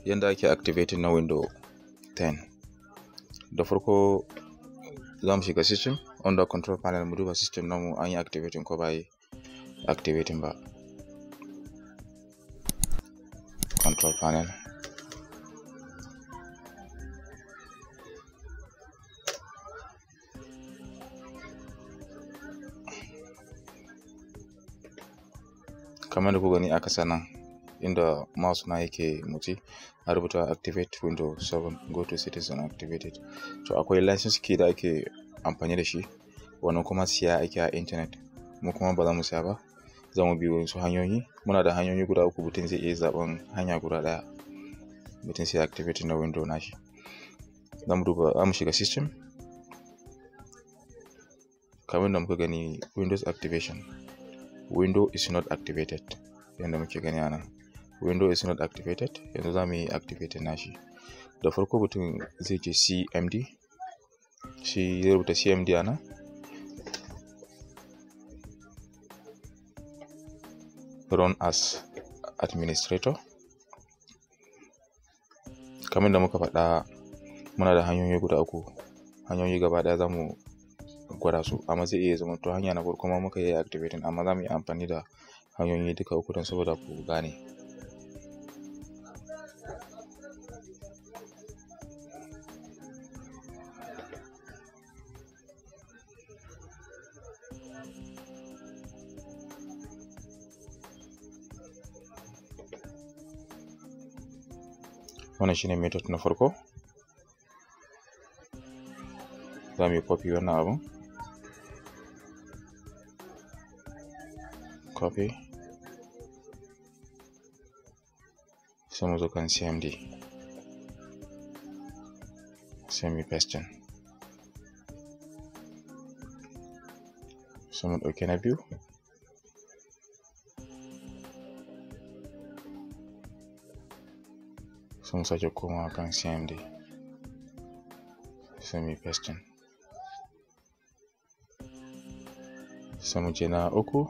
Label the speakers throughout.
Speaker 1: Yadda ake activating na window 10. Da farko za mu shiga system, under control panel mu duba system namu an yi activating ko ba yi activating ba. Control panel. Kamar da ku gani aka sana inda mouse na yake motsi a rubuta activate window 7, go to settings and activate it. To akwai license key da ake amfani da shi, wannan kuma siya ake a internet, mu kuma ba za mu siya ba, za mu bi wasu hanyoyi. Muna da hanyoyi guda uku, mutum zai iya zaben hanya guda daya mutum sai activate na window nashi. Za mu shiga system, kamar da muka gani windows activation, window is not activated, yanda muke gani anan window is not activated. Yanzu za mu yi activate nashi. Da farko mutum zai je cmd, shi ya rubuta cmd ana, run as administrator. Kamar da muka faɗa muna da hanyoyi guda uku, hanyoyi gaba ɗaya za mu gwada su, amma zai iya zama to hanya na farko ma muka yi activating, amma za mu yi amfani da hanyoyi duka uku don saboda ku gane. Wannan shine method na farko. Za mu yi copy wannan abun, copy, sai mu zo kan cmd, sai mu paste, sai mu ɗauki na biyu, sai mu sake komawa kan cmd, sai mu paste, sai mu je na uku,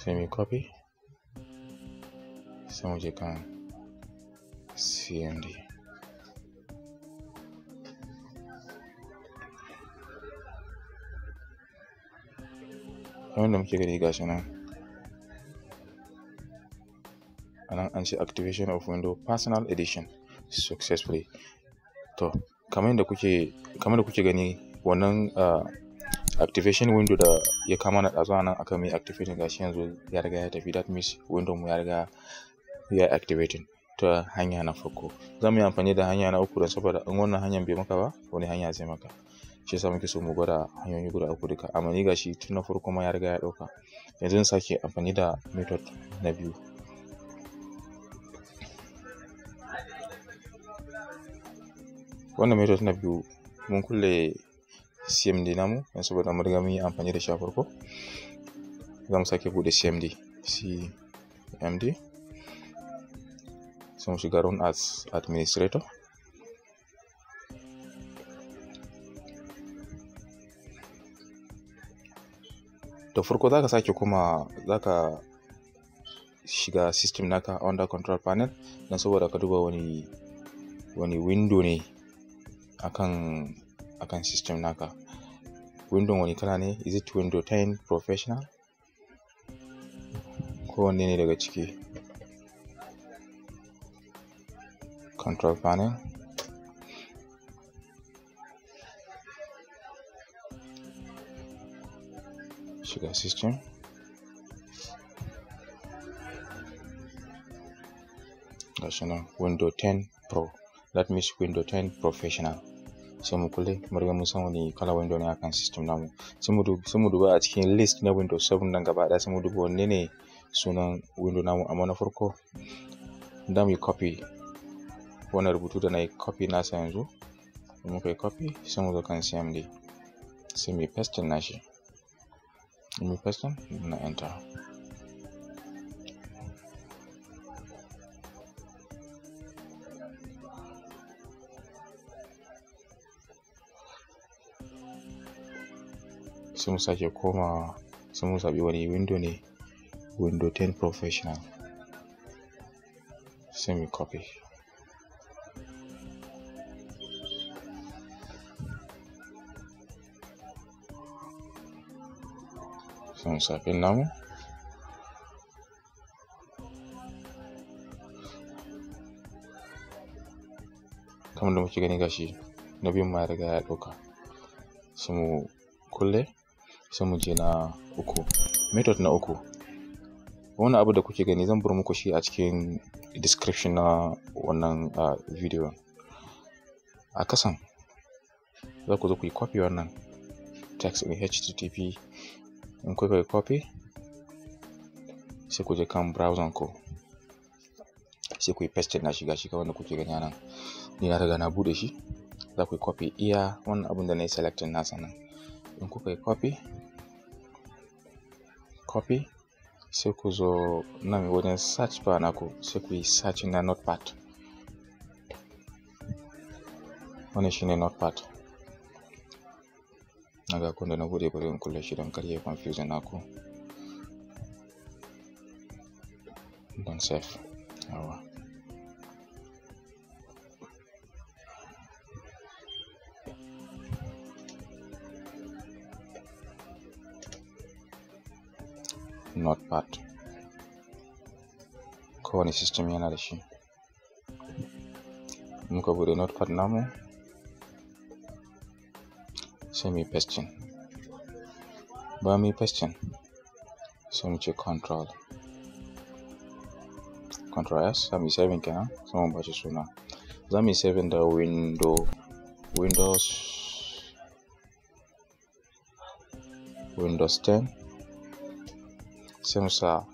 Speaker 1: sai mu copy, sai mu je kan cmd. Kamar da muke gani gashi nan anan an ce activation of window personal edition successfully. To kamar da kuke gani wannan activation window da ya kama na ɗazu nan aka mai activating, gashi yanzu ya riga ya tafi. That means window mu ya riga ya activating ta hanya na farko. Za mu yi amfani da hanya na uku don saboda in wannan hanyar bai maka ba wani hanya zai maka, shi yasa muke so mu gwada hanyoyi guda uku duka. Amma ni gashi tun na farko ma ya riga ya ɗauka. Yanzu zan sake amfani da method na biyu. Wannan method na biyu mun kulle cmd namu don saboda mun riga mun yi amfani da shi a farko. Za mu sake bude cmd, sai mu shiga run as administrator. Da farko zaka sake kuma zaka shiga system naka under control panel don saboda ka duba wani window ne akan system naka. Window wani kala ne, is it window 10 professional ko wanne ne daga ciki. Control panel, shiga system, gashi nan window 10 pro, that means window 10 professional. Sai mu kulle, mu riga mun san wani kala window ne akan system namu. Sai mu duba a cikin list na windows 7 nan gaba ɗaya, sai mu duba wanne ne sunan window namu. Amma na farko da mu yi copy wannan rubutu da na yi copy nasa yanzu, muka yi copy sai mu zo kan cmd, sai mu paste nashi, mu paste na enter. sai mu sake koma sai mu zaɓi wani window ne, window 10 professional, sai mu copy. Sai mu sa pin namu, kamar da muke gani gashi na biyun ma ya riga ya ɗauka. Sai mu kulle, sai mu je na uku, method na uku. Wannan abu da kuke gani zan bar muku shi a cikin description na wannan video. A kasan za ku zo ku yi copy wannan text ɗin http. In kuka yi copy, sai ku je kan browser ku, sai ku yi paste na shi gashi kamar da kuke gani nan. Ni na riga na bude shi. Za ku yi copy iya wannan abin da na yi selecting nasa nan. In kuka yi copy, sai ku zo nan wajen search bar naku, sai ku yi search na notepad. Wannan shine notepad. Naga kun da na bude bari in kulle shi don kar ya confuse naku. Don save. Yawa. Notepad. Kowane system yana da shi. Muka bude notepad namu, sai mu yi pasting. Bayan mu yi pasting, sai mu ce control S, sai mu yi saving kenan, sai mu bashi suna. Za mu yi saving da Windows 10, sai mu sa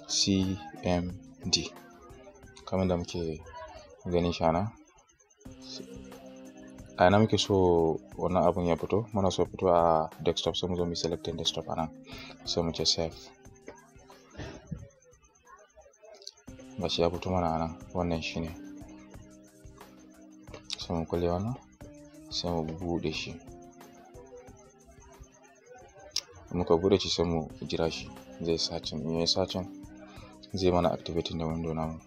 Speaker 1: .cmd kamar da muke gani shi ana. A ina muke so wannan abun ya fito, muna so fito a desktop, sai mu zo mu selecting desktop anan, sai mu ce save. Gashi ya fito mana nan, wannan shine. Sai mu kulle wannan, sai mu bude shi. Muka bude shi sai mu jira shi, zai searching, in yayi searching zai mana activating da window namu.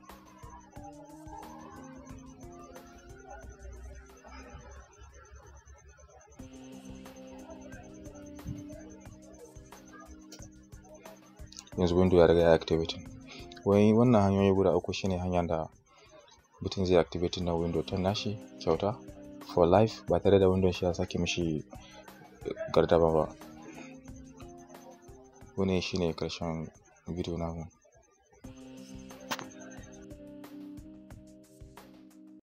Speaker 1: Yanzu window ya riga ya activating. Wannan hanyoyi guda uku shine hanyar da mutum zai activating na window 10 nashi kyauta for life, ba tare da window shi ya sake mishi gardama ba. Wannan shine karshen video namu.